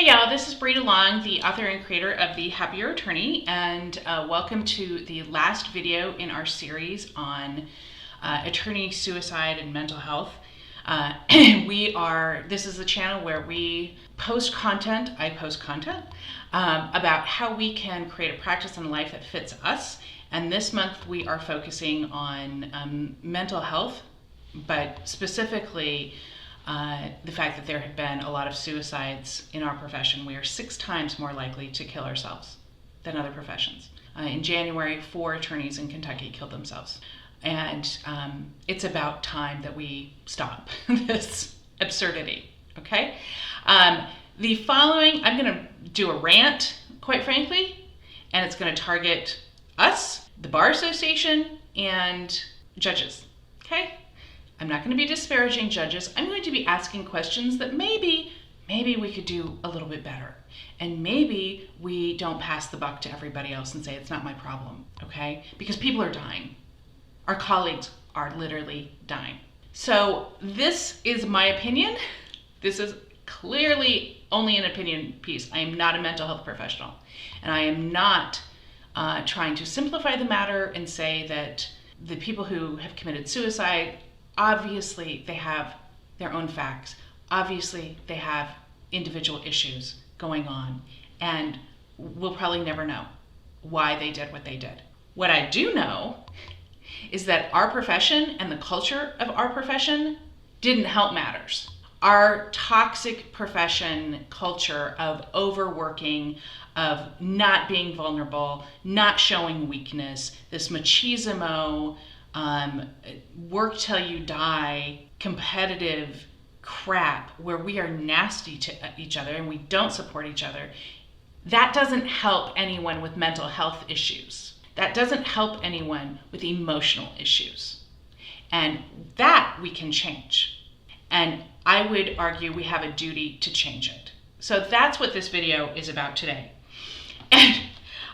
Hey y'all, this is Bree DeLong, the author and creator of The Happier Attorney, and welcome to the last video in our series on attorney suicide and mental health. This is the channel where we post content, I post content, about how we can create a practice and a life that fits us. And this month we are focusing on mental health, but specifically the fact that there have been a lot of suicides in our profession. We are 6 times more likely to kill ourselves than other professions. In January, 4 attorneys in Kentucky killed themselves. And it's about time that we stop this absurdity, okay? The following, I'm gonna do a rant, quite frankly, and it's gonna target us, the Bar Association, and judges, okay? I'm not going to be disparaging judges. I'm going to be asking questions that maybe we could do a little bit better. And maybe we don't pass the buck to everybody else and say it's not my problem, okay? Because people are dying. Our colleagues are literally dying. So this is my opinion. This is clearly only an opinion piece. I am not a mental health professional. And I am not trying to simplify the matter and say that the people who have committed suicide, obviously they have their own facts. Obviously they have individual issues going on, and we'll probably never know why they did what they did. What I do know is that our profession and the culture of our profession didn't help matters. Our toxic profession culture of overworking, of not being vulnerable, not showing weakness, this machismo, work till you die, competitive crap where we are nasty to each other and we don't support each other, that doesn't help anyone with mental health issues. That doesn't help anyone with emotional issues. And that we can change. And I would argue we have a duty to change it. So that's what this video is about today. And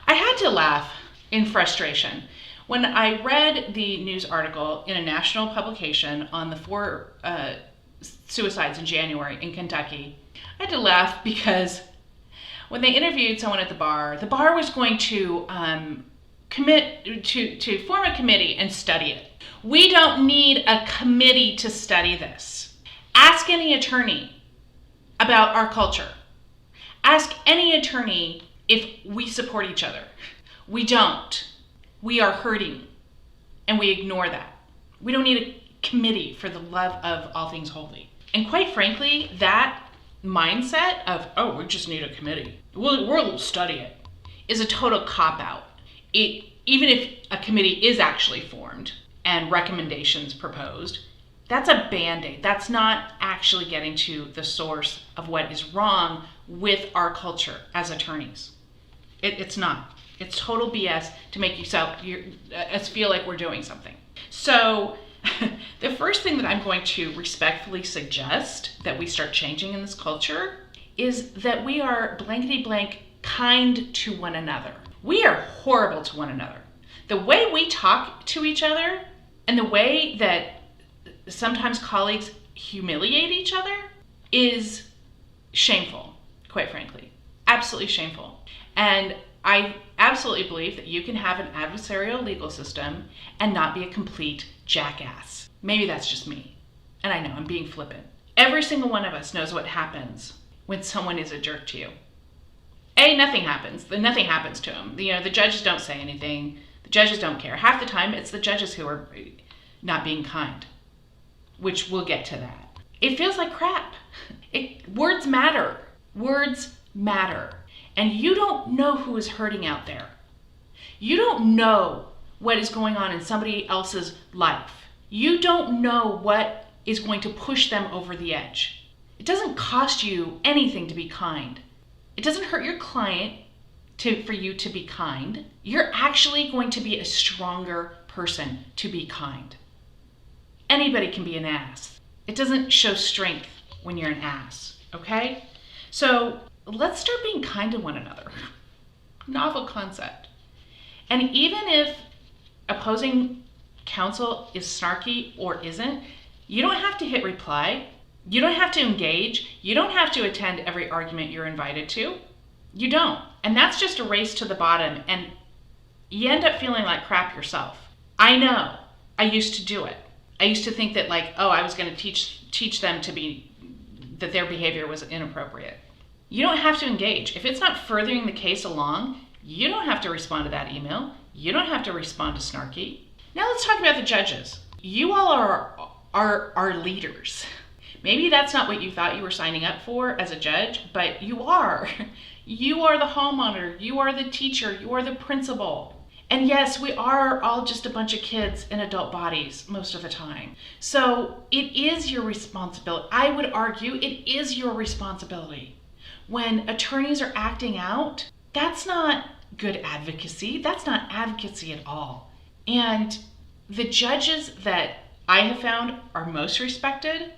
I had to laugh in frustration when I read the news article in a national publication on the 4 suicides in January in Kentucky. I had to laugh because when they interviewed someone at the bar was going to commit to form a committee and study it. We don't need a committee to study this. Ask any attorney about our culture. Ask any attorney if we support each other. We don't. We are hurting, and we ignore that. We don't need a committee for the love of all things holy. And quite frankly, that mindset of, oh, we just need a committee, we'll study it, is a total cop-out. Even if a committee is actually formed and recommendations proposed, that's a Band-Aid. That's not actually getting to the source of what is wrong with our culture as attorneys. It's not. It's total BS to make us feel like we're doing something. So the first thing that I'm going to respectfully suggest that we start changing in this culture is that we are blankety blank kind to one another. We are horrible to one another. The way we talk to each other and the way that sometimes colleagues humiliate each other is shameful, quite frankly. Absolutely shameful. And I absolutely believe that you can have an adversarial legal system and not be a complete jackass. Maybe that's just me. And I know I'm being flippant. Every single one of us knows what happens when someone is a jerk to you. Nothing happens. Nothing happens to them. The judges don't say anything. The judges don't care. Half the time it's the judges who are not being kind, which we'll get to that. It feels like crap. Words matter. Words matter. And you don't know who is hurting out there. You don't know what is going on in somebody else's life. You don't know what is going to push them over the edge. It doesn't cost you anything to be kind. It doesn't hurt your client for you to be kind. You're actually going to be a stronger person to be kind. Anybody can be an ass. It doesn't show strength when you're an ass, okay? So let's start being kind to one another. Novel concept. And even if opposing counsel is snarky or isn't, you don't have to hit reply. You don't have to engage. You don't have to attend every argument you're invited to. You don't. And that's just a race to the bottom. And you end up feeling like crap yourself. I know. I used to do it. I used to think that I was going to teach them that their behavior was inappropriate. You don't have to engage. If it's not furthering the case along, you don't have to respond to that email. You don't have to respond to snarky. Now let's talk about the judges. You all are leaders. Maybe that's not what you thought you were signing up for as a judge, but you are. You are the hall monitor. You are the teacher. You are the principal. And yes, we are all just a bunch of kids in adult bodies most of the time. So it is your responsibility. I would argue it is your responsibility. When attorneys are acting out, that's not good advocacy. That's not advocacy at all. And the judges that I have found are most respected,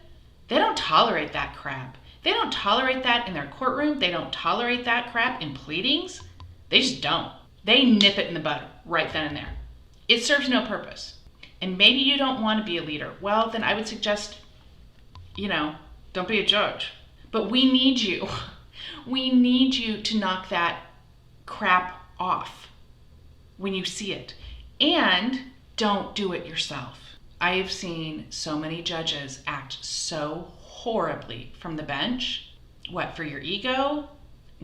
they don't tolerate that crap. They don't tolerate that in their courtroom. They don't tolerate that crap in pleadings. They just don't. They nip it in the bud right then and there. It serves no purpose. And maybe you don't want to be a leader. Well, then I would suggest, don't be a judge. But we need you. We need you to knock that crap off when you see it. And don't do it yourself. I have seen so many judges act so horribly from the bench. What, for your ego?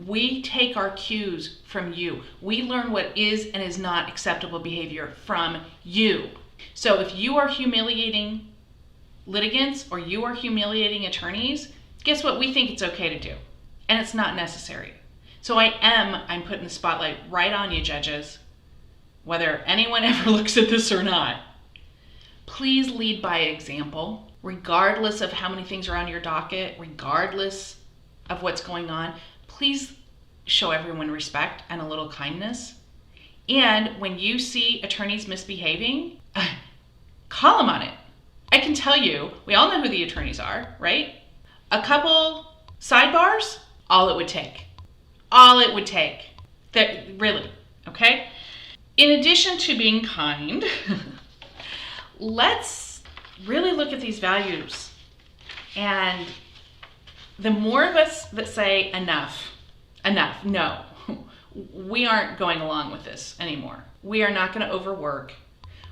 We take our cues from you. We learn what is and is not acceptable behavior from you. So if you are humiliating litigants or you are humiliating attorneys, guess what? We think it's okay to do. And it's not necessary. So I'm putting the spotlight right on you, judges, whether anyone ever looks at this or not. Please lead by example, regardless of how many things are on your docket, regardless of what's going on. Please show everyone respect and a little kindness. And when you see attorneys misbehaving, call them on it. I can tell you, we all know who the attorneys are, right? A couple sidebars, all it would take. All it would take. Really, okay? In addition to being kind, let's really look at these values. And the more of us that say enough, no, we aren't going along with this anymore. We are not going to overwork.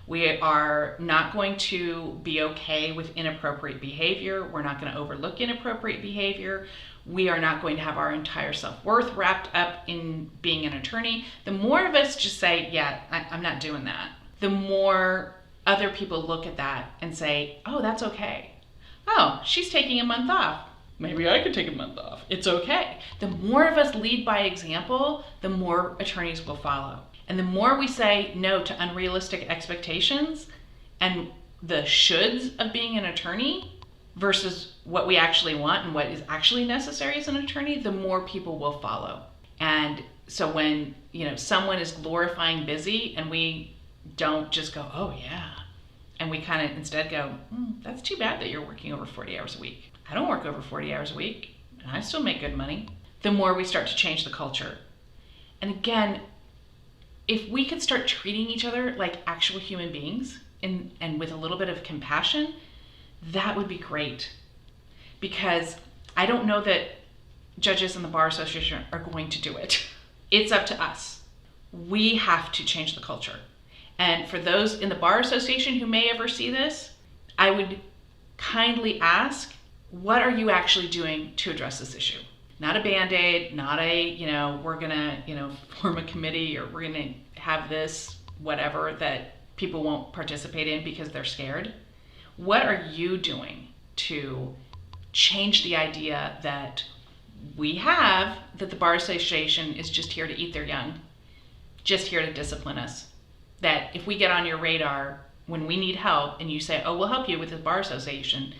We are not going to be okay with inappropriate behavior. We're not going to overlook inappropriate behavior. We are not going to have our entire self-worth wrapped up in being an attorney. The more of us just say, yeah, I'm not doing that, the more other people look at that and say, oh, that's okay. Oh, she's taking a month off. Maybe I could take a month off. It's okay. The more of us lead by example, the more attorneys will follow. And the more we say no to unrealistic expectations and the shoulds of being an attorney versus what we actually want and what is actually necessary as an attorney, the more people will follow. And so when, someone is glorifying busy and we don't just go, oh yeah, and we kind of instead go, that's too bad that you're working over 40 hours a week. I don't work over 40 hours a week and I still make good money. The more we start to change the culture. And again, if we could start treating each other like actual human beings and with a little bit of compassion, that would be great. Because I don't know that judges in the Bar Association are going to do it. It's up to us. We have to change the culture. And for those in the Bar Association who may ever see this, I would kindly ask, what are you actually doing to address this issue? Not a Band-Aid, not a, we're gonna, form a committee or we're gonna have this, whatever, that people won't participate in because they're scared. What are you doing to change the idea that we have that the Bar Association is just here to eat their young, just here to discipline us? That if we get on your radar when we need help and you say, oh, we'll help you with the Bar Association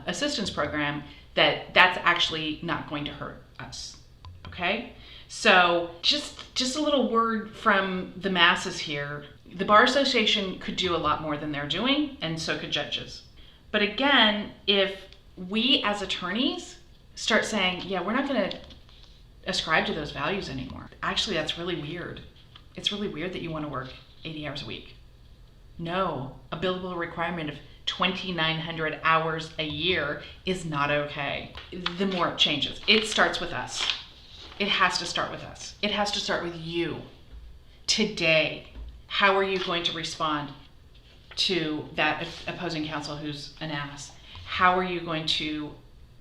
assistance program, that's actually not going to hurt us, okay? So just a little word from the masses here. The Bar Association could do a lot more than they're doing, and so could judges. But again, if we as attorneys start saying, yeah, we're not going to ascribe to those values anymore. Actually, that's really weird. It's really weird that you want to work 80 hours a week. No, a billable requirement of 2,900 hours a year is not okay. The more it changes, it starts with us. It has to start with us. It has to start with you. Today, how are you going to respond to that opposing counsel who's an ass? How are you going to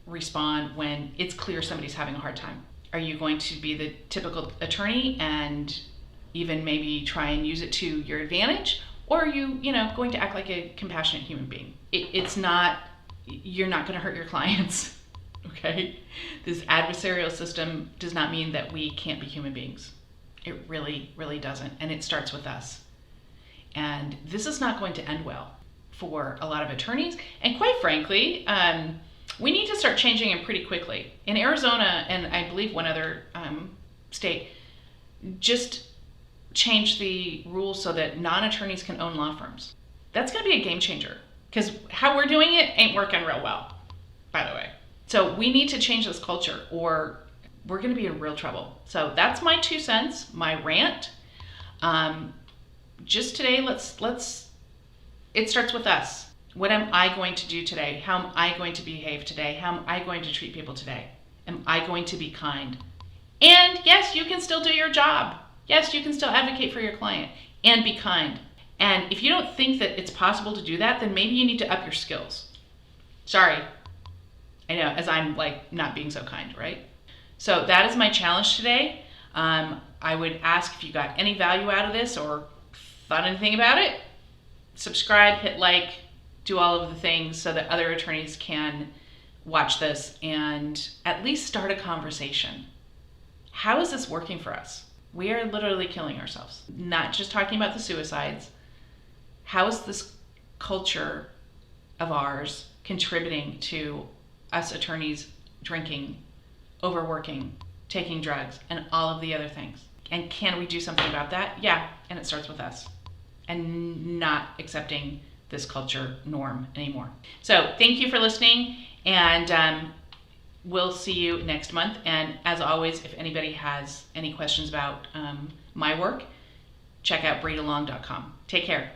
respond when it's clear somebody's having a hard time? Are you going to be the typical attorney and even maybe try and use it to your advantage? Or are you, going to act like a compassionate human being? You're not going to hurt your clients, okay? This adversarial system does not mean that we can't be human beings. It really, really doesn't. And it starts with us. And this is not going to end well for a lot of attorneys. And quite frankly, we need to start changing it pretty quickly. In Arizona, and I believe one other state, just change the rules so that non-attorneys can own law firms. That's going to be a game changer, because how we're doing it ain't working real well, by the way. So we need to change this culture or we're going to be in real trouble. So that's my 2 cents, my rant. Just today, it starts with us. What am I going to do today? How am I going to behave today? How am I going to treat people today? Am I going to be kind? And yes, you can still do your job. Yes, you can still advocate for your client and be kind. And if you don't think that it's possible to do that, then maybe you need to up your skills. Sorry. I know, as I'm not being so kind, right? So that is my challenge today. I would ask if you got any value out of this or thought anything about it. Subscribe, hit like, do all of the things so that other attorneys can watch this and at least start a conversation. How is this working for us? We are literally killing ourselves. Not just talking about the suicides. How is this culture of ours contributing to us attorneys drinking, overworking, taking drugs, and all of the other things? And can we do something about that? Yeah, and it starts with us. And not accepting this culture norm anymore. So thank you for listening, and we'll see you next month. And as always, if anybody has any questions about my work, check out breedalong.com. Take care.